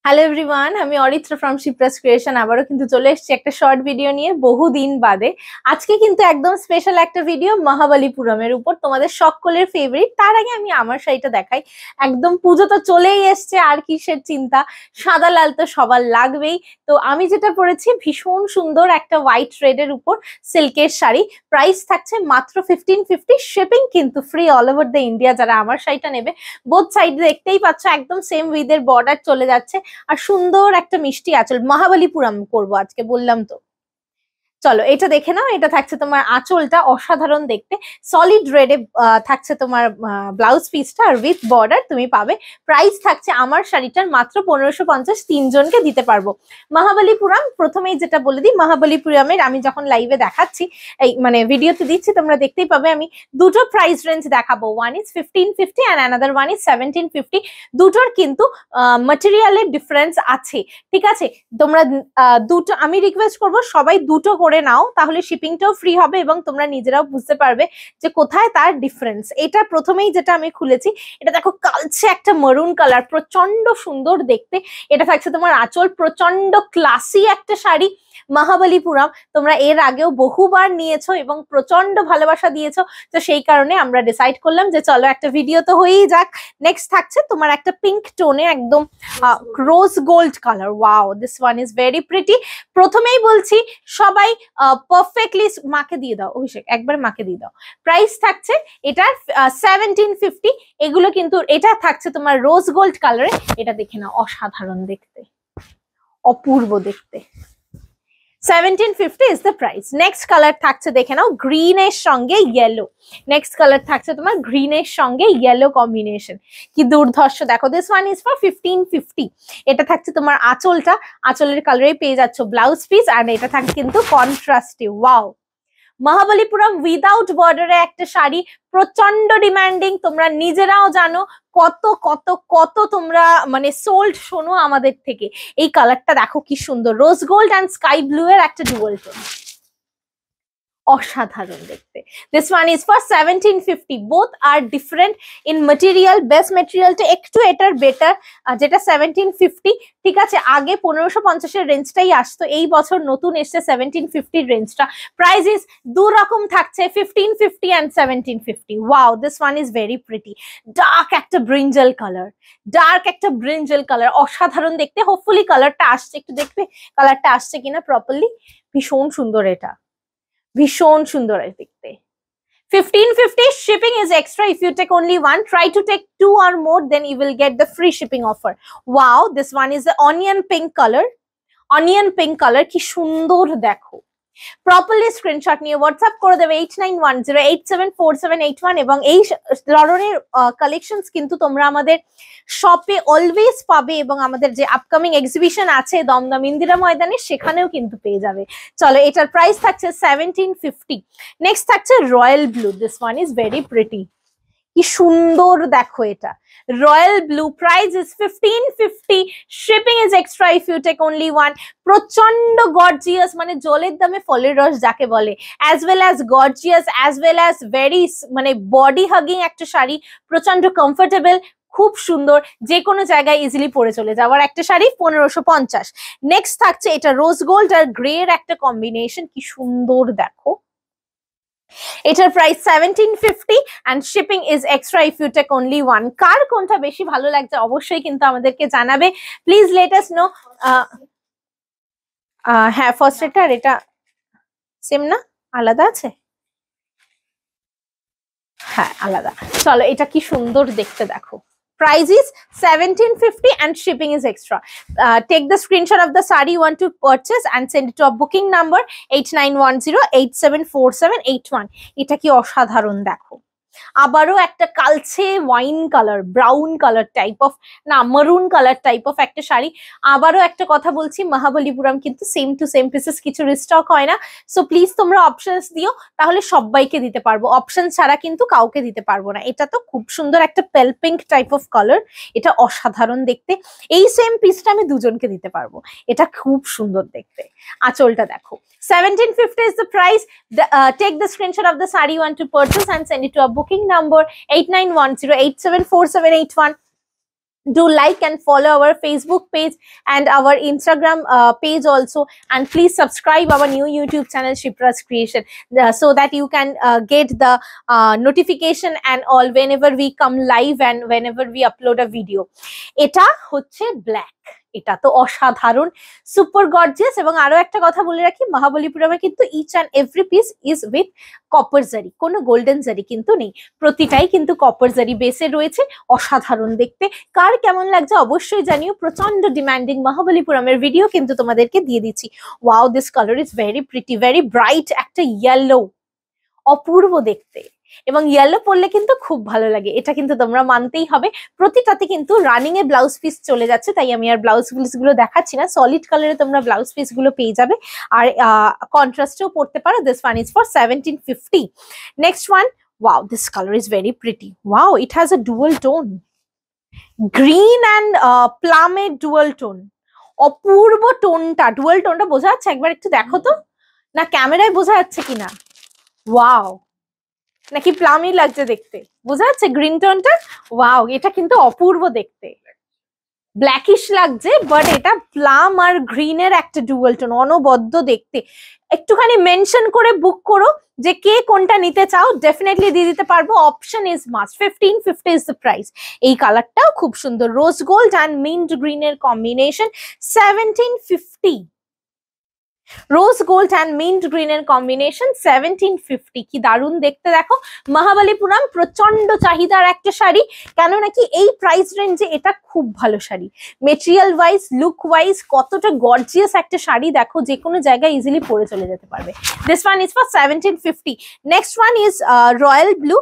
Hello everyone, আমি Aritra from Shipra's creation আবারও কিন্তু চলে এসেছি একটা শর্ট ভিডিও নিয়ে বহুদিন বাদে। আজকে কিন্তু একদম স্পেশাল একটা ভিডিও মহাবলীপুরমের উপর, তোমাদের সকলের ফেভারিট। তার আগে আমি আমার শাড়িটা দেখাই। একদম পুজো তো চলেই এসছে, আর কিসের চিন্তা, সাদা লাল তো সবার লাগবেই। তো আমি যেটা পরেছি ভীষণ সুন্দর একটা হোয়াইট রেডের উপর সিল্কের শাড়ি। প্রাইস থাকছে মাত্র 1550, শিপিং কিন্তু free all over the India. যারা আমার শাড়িটা নেবে, বোথ সাইড দেখতেই পাচ্ছ একদম সেম উইথের বর্ডার চলে যাচ্ছে, আর সুন্দর একটা মিষ্টি আঁচল। মহাবলীপুরম করবো আজকে, বললাম তো। চলো এটা দেখে নাও। এটা থাকছে তোমার আঁচলটা অসাধারণ দেখতে, সলিড রেডে থাকছে তোমার ব্লাউজ পিসটা, আর উইথ বর্ডার তুমি পাবে। প্রাইস থাকছে আমার শাড়িটার মাত্র 1550, তিনজনকে দিতে পারবো। মহাবলীপুরম প্রথমেই যেটা বলে দিই, মহাবলীপুরমের আমি যখন লাইভে দেখাচ্ছি, এই মানে ভিডিওতে দিচ্ছি, তোমরা দেখতেই পাবে আমি দুটো প্রাইস রেঞ্জ দেখাবো। One is 1550 and another one is 1750। দুটোর কিন্তু ম্যাটেরিয়ালের ডিফারেন্স আছে, ঠিক আছে? তোমরা দুটো, আমি রিকোয়েস্ট করবো সবাই দুটো করে নাও, তাহলে শিপিংটাও ফ্রি হবে এবং তোমরা নিজেরাও বুঝতে পারবে যে কোথায় তার ডিফারেন্স। এটা প্রথমেই যেটা আমি খুলেছি, এটা দেখো কালচে একটা মারুন কালার, প্রচন্ড সুন্দর দেখতে। এটা থাকছে তোমার আঁচল, প্রচন্ড ক্লাসি একটা শাড়ি। মহাবলীপুরম তোমরা এর আগেও বহুবার নিয়েছো এবং প্রচন্ড ভালোবাসা দিয়েছো, তো সেই কারণে আমরা ডিসাইড করলাম যে চলো একটা ভিডিও তো হয়েই যাক। নেক্সট থাকছে তোমার একটা পিঙ্ক টোনে, একদম rose gold colour. Wow, this one is very pretty. প্রথমেই বলছি সবাই পারফেক্টলি মাকে দিয়ে দাও, অভিষেক একবার মাকে দিয়ে দাও। প্রাইস থাকছে এটার 1750। এগুলো কিন্তু, এটা থাকছে তোমার রোজ গোল্ড কালারে। এটা দেখে নাও, অসাধারণ দেখতে, অপূর্ব দেখতে। 1750 is the price. Next colour থাকছে দেখে নাও, গ্রিনের সঙ্গে ইয়েলো। নেক্সট কালার থাকছে তোমার গ্রিনের সঙ্গে ইয়েলো কম্বিনেশন, কি দুর্ধর্ষ দেখো। This one is for 1550। এটা থাকছে তোমার আঁচলটা, আঁচলের কালারে পেয়ে যাচ্ছ ব্লাউজ পিস, আর এটা থাকছে কিন্তু কন্ট্রাস্টে। ওয়াও, মহাবলীপুরম উইদাউট বর্ডারে একটা শাড়ি, প্রচন্ড ডিমান্ডিং। তোমরা নিজেরাও জানো কত কত কত তোমরা মানে সোল্ড শোনো আমাদের থেকে। এই কালারটা দেখো কি সুন্দর, rose gold and sky blue এর একটা ডুয়াল টোন, অসাধারণ দেখতে। This one is for 1750। Both are different in material, best মেটেরিয়ালটা একটু এটার বেটার, যেটা 1750, ঠিক আছে? আগে 1550 এর রেঞ্জটাই আসতো, এই বছর নতুন এসছে 1750 রেঞ্জটা। প্রাইস ইজ দু রকম থাকছে, 1550 and 1750। Wow, this one is very pretty. Dark একটা ব্রিঞ্জাল কালার, ডার্ক একটা ব্রিঞ্জাল কালার, অসাধারণ দেখতে। হোপফুলি কালারটা আসছে, একটু দেখবে কালারটা আসছে কিনা প্রপারলি। ভীষণ সুন্দর, এটা ভীষণ সুন্দর দেখতে। 1550, shipping is extra if you take only one. Try to take two or more, then you will get the free shipping offer. Wow, this one is the onion pink color. Onion pink color, কি সুন্দর দেখো। Properly screenshot নিয়ে WhatsApp করে দেবে 8910874781। এবং এই ধরনের collections কিন্তু তোমরা আমাদের শপে অলওয়েজ পাবে, এবং আমাদের যে আপকামিং এক্সিবিশন আছে দমদম ইন্দিরা ময়দানে, সেখানেও কিন্তু পেয়ে যাবে। চলো, এটার প্রাইস থাকছে 1750। নেক্সট থাকছে royal blue. This one is very pretty, কি সুন্দর দেখো এটা, royal blue. Price is 1550, shipping is extra if you take only one. প্রচন্ড গর্জিয়াস, মানে জলের দামে ফলের রস যাকে বলে, as well as gorgeous, as well as very মানে বডি হাগিং একটা শাড়ি, প্রচন্ড কমফোর্টেবল, খুব সুন্দর, যে কোনো জায়গায় ইজিলি পরে চলে যাওয়ার একটা শাড়ি। 1550। নেক্সট থাকছে এটা রোজ গোল্ড আর গ্রে এর একটা কম্বিনেশন, কি সুন্দর দেখো। এটার price 1750 and shipping is extra if you take only one. কার কোনটা বেশি ভালো লাগছে অবশ্যই কিন্তু আমাদেরকে জানাবে, প্লিজ লেট আস নো। হ্যাঁ, ফার্স্ট এটা আর এটা সেম না, আলাদা আছে? হ্যাঁ, আলাদা। চলো, এটা কি সুন্দর দেখতে দেখো। Price is 1750 and shipping is extra. Take the screenshot of the sari you want to purchase and send it to a booking number 8910874781. এটা কি অসাধারণ দেখো। আবারও একটা কালচে wine colour, brown colour type of, না মারুন কালার টাইপ অফ একটা শাড়ি। আবারও একটা কথা বলছি, মহাবলীপুরম কিন্তু সেম টু সেম পিসেস কিছু রিস্টক হয় না, সো প্লিজ তোমরা অপশনস দিও, তাহলে সবাইকে দিতে পারবো। অপশন ছাড়া কিন্তু কাউকে দিতে পারবো না। এটা তো খুব সুন্দর একটা পেল পিঙ্ক টাইপ অফ কালার, এটা অসাধারণ দেখতে। এই সেম পিসটা আমি দুজনকে দিতে পারবো, এটা খুব সুন্দর দেখতে। আঁচলটা দেখো। 1750 is the price. Take the screenshot of the sari you want to purchase and send it to a booking number 8910874781. Do like and follow our Facebook page and our Instagram page also, and please subscribe our new YouTube channel Shipra's Creation, so that you can get the notification and all whenever we come live and whenever we upload a video. এটা হচ্ছে black, এটা তো অসাধারণ, super gorgeous. এবং আরো একটা কথা বলে রাখি, মহাবলীপুরমে কিন্তু each and every piece is with copper zari, কোনো গোল্ডেন জারি কিন্তু নেই, প্রতিটাই কিন্তু কপার জারি বেসে রয়েছে। অসাধারণ দেখতে, কার কেমন লাগছে অবশ্যই জানিও। প্রচন্ড ডিমান্ডিং মহাবলীপুরমের ভিডিও কিন্তু তোমাদেরকে দিয়ে দিচ্ছি। Wow, this colour is very pretty, very bright, একটা ইয়েলো, অপূর্ব দেখতে, এবং ইয়েলো পরলে কিন্তু খুব ভালো লাগে, এটা কিন্তু তোমরা মানতেই হবে। প্রতিটাতে কিন্তু রানিং এ ব্লাউজ পিস চলে যাচ্ছে, তাই আমি আর ব্লাউজ পিস গুলো দেখাচ্ছি না, সলিড কালারে তোমরা ব্লাউজ পিস গুলো পেয়ে যাবে, আর কন্ট্রাস্টেও পড়তে পারো। This one is for 1750। Next one, wow, this color is very pretty. Wow, it has a dual tone, green and plum এর dual tone, অপূর্ব টোনটা, ডুয়াল টোনটা বোঝা যাচ্ছে? একবার একটু দেখো তো, না ক্যামেরায় বোঝা যাচ্ছে কিনা। ওয়াও, নাকি প্লামই লাগছে দেখতে, বোঝা যাচ্ছে গ্রিন টোনটা? ওয়াও, এটা কিন্তু অপূর্ব দেখতে, ব্ল্যাকিশ লাগছে, বাট এটা প্লাম আর গ্রিনের একটা ডুয়াল টোন, অনবদ্য দেখতে। একটুখানি মেনশন করে বুক করো যে কে কোনটা নিতে চাও, ডেফিনেটলি দিয়ে দিতে পারবো, option is must. 1550 is the price. এই কালারটাও খুব সুন্দর, রোজ গোল্ড অ্যান্ড মিন্ট গ্রিনের combination, 1750। Rose gold and mint গ্রিনের কম্বিনেশন, 1750। কি দারুণ দেখতে দেখো। মহাবলীপুরম প্রচন্ড চাহিদার একটা শাড়ি, কেন নাকি এই প্রাইস রেঞ্জে এটা খুব ভালো sari, material wise, look wise কতটা গর্জিয়াস একটা শাড়ি দেখো, যে কোনো জায়গায় ইজিলি পরে চলে যেতে পারবে। This one is for 1750। Next one is royal blue,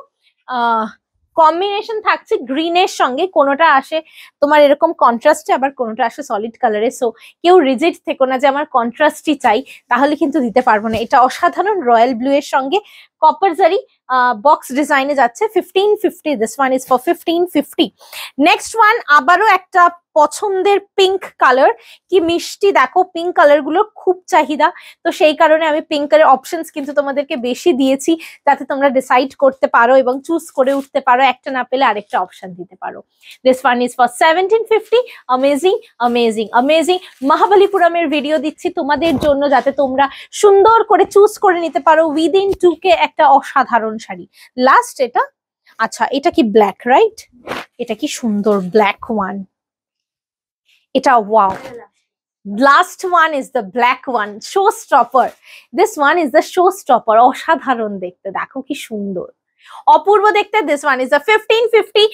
combination থাকছে গ্রিনের সঙ্গে, কোনোটা আসে তোমার এরকম কন্ট্রাস্টে, আবার কোনোটা আসে সলিড কালারে। সো কেউ রিজিড থেকো না যে আমার কন্ট্রাস্টই চাই, তাহলে কিন্তু দিতে পারবো না। এটা অসাধারণ, রয়্যাল ব্লু এর সঙ্গে কপার জারি বক্স ডিজাইনে যাচ্ছে, 1550। This one is for 1550। Next one, আবারও একটা পছন্দের পিঙ্ক কালার, কি মিষ্টি দেখো, পিঙ্ক কালার গুলো খুব চাহিদা, তো সেই কারণে আমি পিঙ্কের অপশনস কিন্তু তোমাদেরকে বেশি দিয়েছি, যাতে তোমরা ডিসাইড করতে পারো এবং চুজ করে উঠতে পারো, একটা না পেলে আরেকটা অপশন দিতে পারো। This one is for 1750। Amazing amazing amazing. মহাবলীপুরমের ভিডিও দিচ্ছি তোমাদের জন্য, যাতে তোমরা সুন্দর করে চুজ করে নিতে পারো উইদিন 2K একটা অসাধারণ শাড়ি। লাস্ট এটা, আচ্ছা এটা কি ব্ল্যাক, রাইট? এটা কি সুন্দর ব্ল্যাক ওয়ান, এটা wow. Last one is the black one, showstopper. This one is the showstopper, অসাধারণ দেখতে, দেখো কি সুন্দর, অপূর্ব দেখতে। This one is the 1550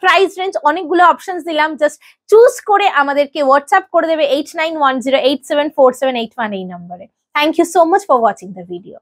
price range. অনেকগুলো অপশনস দিলাম, জাস্ট চুজ করে আমাদেরকে হোয়াটসঅ্যাপ করে দেবে 8910874781 এই নম্বরে। Thank you so much for watching the video.